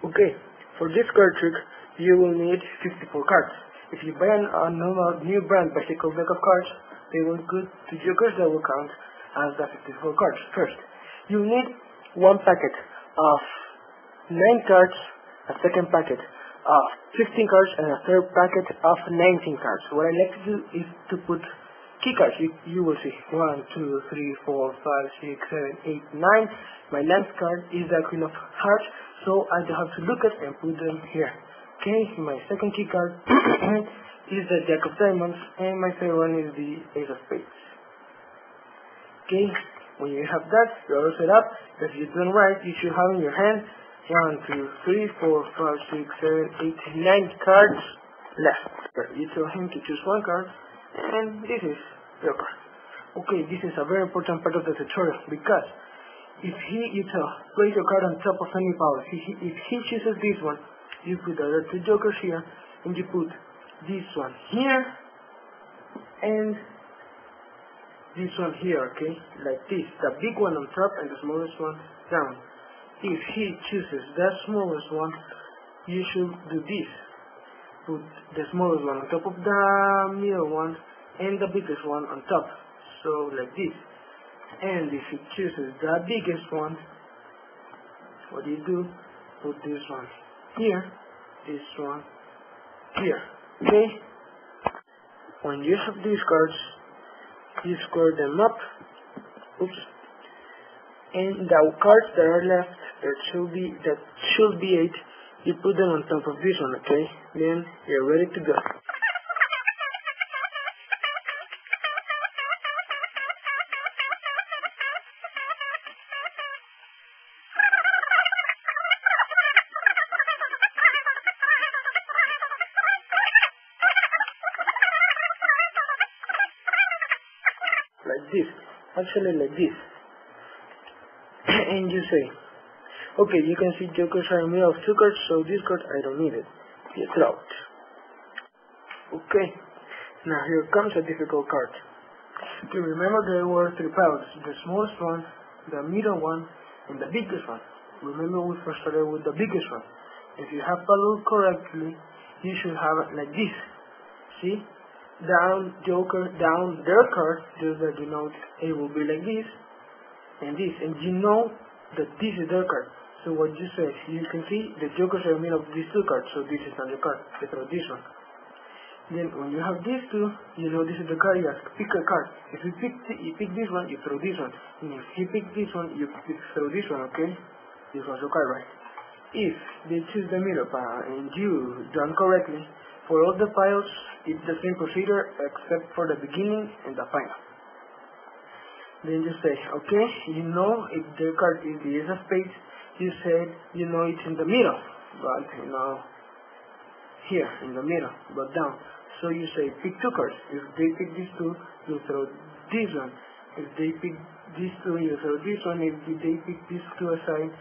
Okay, for this card trick, you will need 54 cards. If you buy a normal new brand bicycle deck of cards, they will put the jokers that will count as the 54 cards. First, you need one packet of 9 cards, a second packet of 15 cards, and a third packet of 19 cards. What I like to do is to put key cards. You will see 1, 2, 3, 4, 5, 6, 7, 8, 9. My 9th card is the Queen of Hearts, so I have to look at and put them here. Okay, my second key card is the Jack of Diamonds, and my third one is the Ace of Spades. Okay, when you have that, you're all set up. If you done right, you should have in your hand 1, 2, 3, 4, 5, 6, 7, 8, 9 cards left. You tell him to choose one card, and this is your card. Okay, this is a very important part of the tutorial, because if you place your card on top of any pile, if he chooses this one, you put the other 2 jokers here, and you put this one here, and this one here, okay, like this, the big one on top and the smallest one down. If he chooses the smallest one, you should do this. Put the smallest one on top of the middle one, and the biggest one on top, so like this. And if he chooses the biggest one, what do you do? Put this one here, this one here, okay? When you have these cards, you square them up, oops, and the cards that are left, that should be 8, you put them on top of this one, okay? Then you're ready to go. Like this, actually like this. And you say, okay, you can see jokers are in the middle of 2 cards, so this card I don't need it. You throw it. Okay, now here comes a difficult card. To remember, there were 3 piles: the smallest one, the middle one, and the biggest one. Remember, we first started with the biggest one. If you have followed correctly, you should have it like this. See? Down, joker, down, their card, just that you know it will be like this, and this, and you know that this is their card. So what you say, you can see the jokers are made of these 2 cards, so this is not your card, you throw this one. Then when you have these 2, you know this is the card, you have to pick a card. If you pick this one, you throw this one. And if you pick this one, you throw this one, okay? This was your card, right? If they choose the middle and you done correctly, for all the piles, it's the same procedure except for the beginning and the final. Then you say, okay, you know if the card is the Ace of Spades, you said you know it's in the middle, but you know here in the middle, but down. So you say pick 2 cards. If they pick these 2, you throw this one. If they pick these 2, you throw this one. If they pick these 2 aside,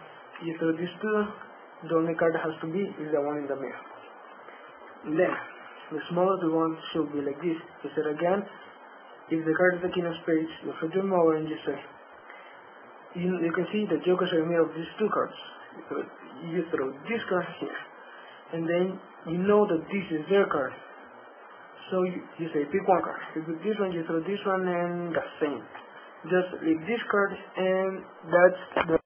you throw these 2. The only card that has to be is the one in the middle. Then, the smallest one should be like this. You said again, if the card is the King of Spades, you flip them over and you say, you can see the jokers are made of these 2 cards. You throw this card here, and then you know that this is their card. So you say pick 1 card. You pick this one, you throw this one, and the same. Just leave this card, and that's the